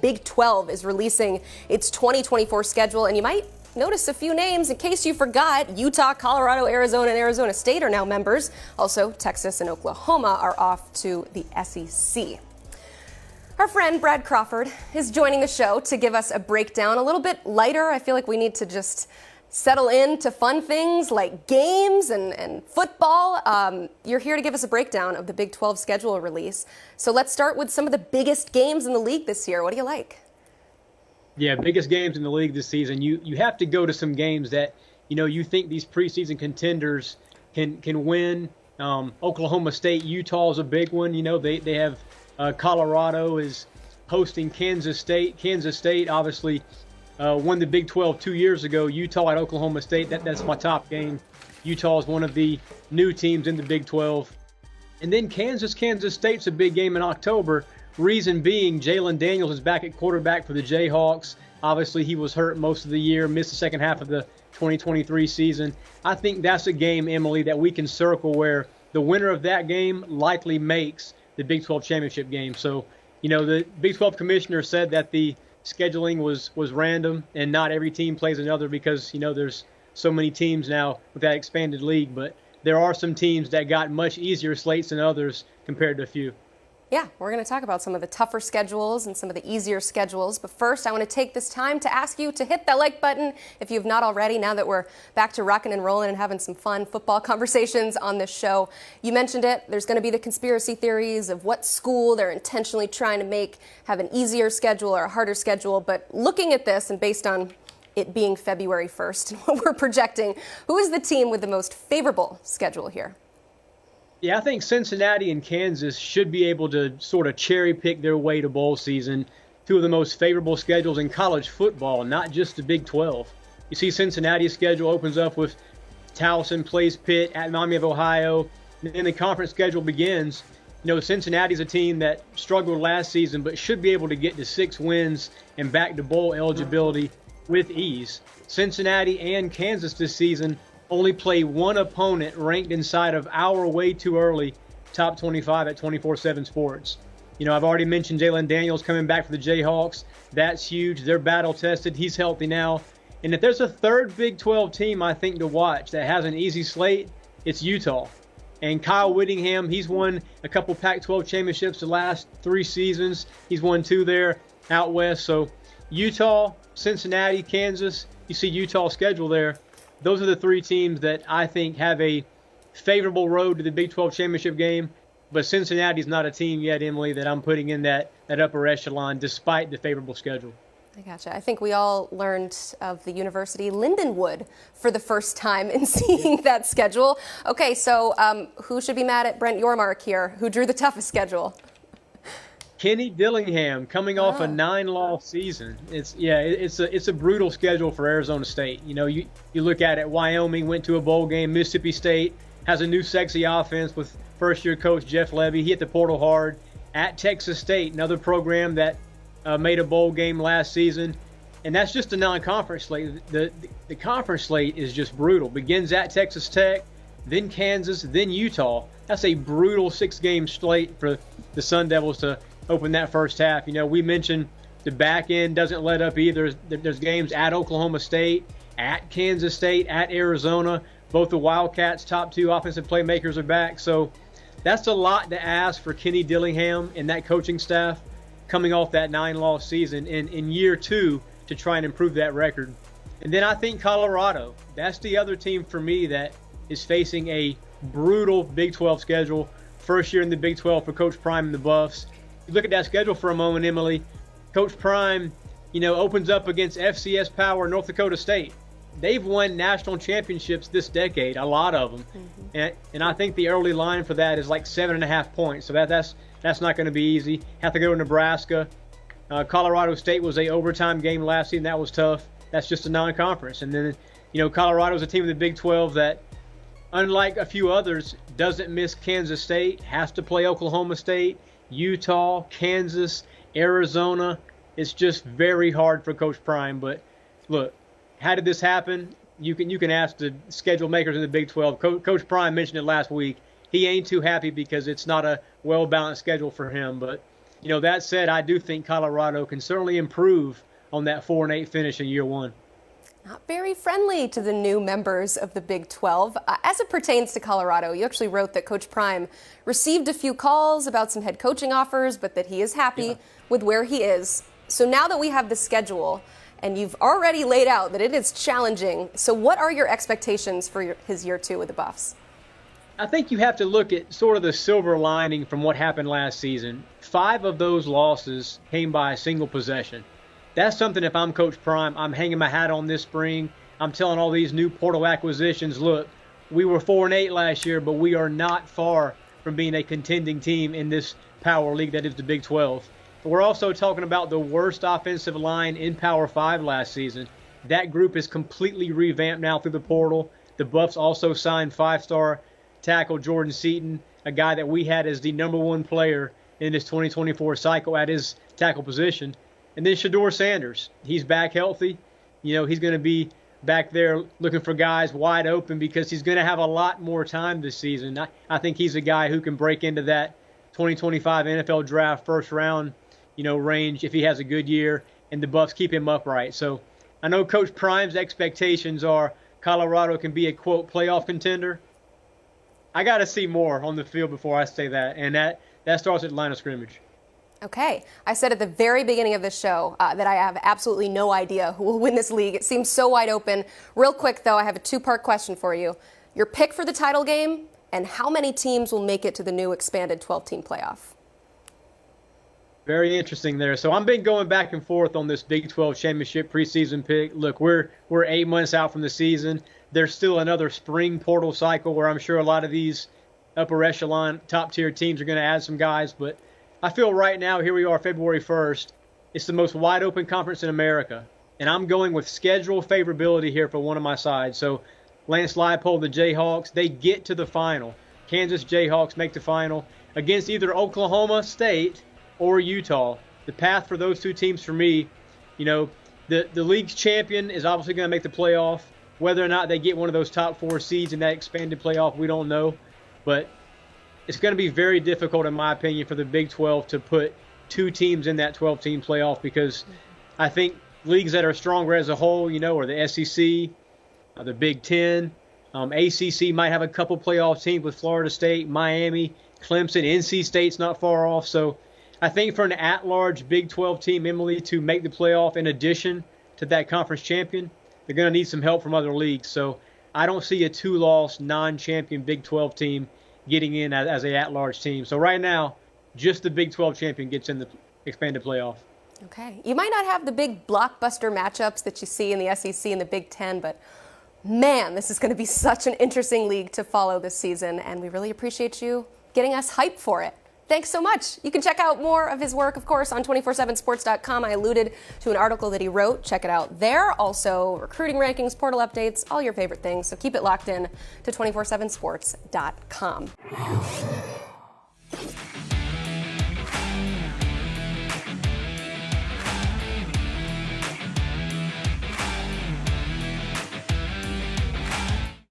Big 12 is releasing its 2024 schedule, and you might notice a few names. In case you forgot, Utah, Colorado, Arizona, and Arizona State are now members. Also, Texas and Oklahoma are off to the SEC. Our friend Brad Crawford is joining the show to give us a breakdown a little bit lighter. I feel like we need to just settle into fun things like games and football. You're here to give us a breakdown of the Big 12 schedule release. So let's start with some of the biggest games in the league this year. What do you like? Yeah, biggest games in the league this season. You have to go to some games that, you think these preseason contenders can win. Oklahoma State, Utah is a big one. They have Colorado is hosting Kansas State. Kansas State obviously won the Big 12 2 years ago. Utah at Oklahoma State, that's my top game. Utah is one of the new teams in the Big 12. And then Kansas State's a big game in October. Reason being, Jalen Daniels is back at quarterback for the Jayhawks. Obviously, he was hurt most of the year, missed the second half of the 2023 season. I think that's a game, Emily, that we can circle where the winner of that game likely makes the Big 12 championship game. So, the Big 12 commissioner said that the scheduling was random and not every team plays another because, there's so many teams now with that expanded league. But there are some teams that got much easier slates than others compared to a few. Yeah, we're going to talk about some of the tougher schedules and some of the easier schedules. But first, I want to take this time to ask you to hit that like button if you've not already, now that we're back to rocking and rolling and having some fun football conversations on this show. You mentioned it. There's going to be the conspiracy theories of what school they're intentionally trying to have an easier schedule or a harder schedule. But looking at this and based on it being February 1st and what we're projecting, who is the team with the most favorable schedule here? Yeah, I think Cincinnati and Kansas should be able to sort of cherry pick their way to bowl season. Two of the most favorable schedules in college football, not just the Big 12. You see Cincinnati's schedule opens up with Towson plays Pitt at Miami of Ohio. And then the conference schedule begins. Cincinnati's a team that struggled last season but should be able to get to 6 wins and back to bowl eligibility with ease. Cincinnati and Kansas this season only play one opponent ranked inside of our way too early top 25 at 24/7 Sports. I've already mentioned Jalen Daniels coming back for the Jayhawks. That's huge. They're battle tested. He's healthy now. And if there's a third Big 12 team I think to watch that has an easy slate, it's Utah. And Kyle Whittingham, he's won a couple Pac-12 championships the last 3 seasons. He's won 2 there out west. So Utah, Cincinnati, Kansas, you see Utah's schedule there. Those are the 3 teams that I think have a favorable road to the Big 12 championship game. But Cincinnati's not a team yet, Emily, that I'm putting in that upper echelon despite the favorable schedule. I gotcha. I think we all learned of the University Lindenwood for the first time in seeing that schedule. Okay, so who should be mad at Brent Yormark here? Who drew the toughest schedule? Kenny Dillingham coming off a 9-loss season. It's a brutal schedule for Arizona State. You look at it, Wyoming went to a bowl game. Mississippi State has a new sexy offense with first-year coach Jeff Levy. He hit the portal hard. At Texas State, another program that made a bowl game last season. And that's just a non-conference slate. The conference slate is just brutal. Begins at Texas Tech, then Kansas, then Utah. That's a brutal 6-game slate for the Sun Devils to open that first half. We mentioned the back end doesn't let up either. There's games at Oklahoma State, at Kansas State, at Arizona. Both the Wildcats' top 2 offensive playmakers are back. So that's a lot to ask for Kenny Dillingham and that coaching staff coming off that 9-loss season in year 2 to try and improve that record. And then I think Colorado. That's the other team for me that is facing a brutal Big 12 schedule. First year in the Big 12 for Coach Prime and the Buffs. You look at that schedule for a moment, Emily. Coach Prime, opens up against FCS power North Dakota State. They've won national championships this decade, a lot of them. Mm-hmm. And I think the early line for that is like 7.5 points. So that's not going to be easy. Have to go to Nebraska. Colorado State was a overtime game last season. That was tough. That's just a non-conference. And then, Colorado's a team in the Big 12 that, unlike a few others, doesn't miss Kansas State, has to play Oklahoma State, Utah, Kansas, Arizona. It's just very hard for Coach Prime. But look, how did this happen? You can ask the schedule makers in the Big 12. Coach Prime mentioned it last week. He ain't too happy because it's not a well-balanced schedule for him. But, That said, I do think Colorado can certainly improve on that 4-8 finish in year one. Not very friendly to the new members of the Big 12. As it pertains to Colorado, you actually wrote that Coach Prime received a few calls about some head coaching offers, but that he is happy with where he is. So now that we have the schedule, and you've already laid out that it is challenging, so what are your expectations for his year two with the Buffs? I think you have to look at sort of the silver lining from what happened last season. 5 of those losses came by a single possession. That's something, if I'm Coach Prime, I'm hanging my hat on this spring. I'm telling all these new portal acquisitions, look, we were 4-8 last year, but we are not far from being a contending team in this power league that is the Big 12. We're also talking about the worst offensive line in Power 5 last season. That group is completely revamped now through the portal. The Buffs also signed 5-star tackle Jordan Seaton, a guy that we had as the #1 player in this 2024 cycle at his tackle position. And then Deion Sanders, he's back healthy. He's going to be back there looking for guys wide open because he's going to have a lot more time this season. I think he's a guy who can break into that 2025 NFL draft first round, range if he has a good year and the Buffs keep him upright. So I know Coach Prime's expectations are Colorado can be a, quote, playoff contender. I got to see more on the field before I say that, and that starts at line of scrimmage. Okay. I said at the very beginning of this show that I have absolutely no idea who will win this league. It seems so wide open. Real quick, though, I have a 2-part question for you. Your pick for the title game, and how many teams will make it to the new expanded 12-team playoff? Very interesting there. So I've been going back and forth on this Big 12 championship preseason pick. Look, we're 8 months out from the season. There's still another spring portal cycle where I'm sure a lot of these upper echelon top-tier teams are going to add some guys, but I feel right now, here we are, February 1st, it's the most wide-open conference in America, and I'm going with schedule favorability here for one of my sides. So Lance Leipold, the Jayhawks, they get to the final. Kansas Jayhawks make the final against either Oklahoma State or Utah. The path for those two teams for me, the league's champion is obviously going to make the playoff. Whether or not they get one of those top 4 seeds in that expanded playoff, we don't know. But it's going to be very difficult, in my opinion, for the Big 12 to put 2 teams in that 12-team playoff because I think leagues that are stronger as a whole, are the SEC, the Big 10, ACC might have a couple playoff teams with Florida State, Miami, Clemson, NC State's not far off. So I think for an at-large Big 12 team, Emily, to make the playoff in addition to that conference champion, they're going to need some help from other leagues. So I don't see a 2-loss, non-champion Big 12 team getting in as a at-large team. So right now, just the Big 12 champion gets in the expanded playoff. Okay. You might not have the big blockbuster matchups that you see in the SEC and the Big 10, but man, this is going to be such an interesting league to follow this season, and we really appreciate you getting us hyped for it. Thanks so much. You can check out more of his work, of course, on 247sports.com. I alluded to an article that he wrote. Check it out there. Also, recruiting rankings, portal updates, all your favorite things. So keep it locked in to 247sports.com.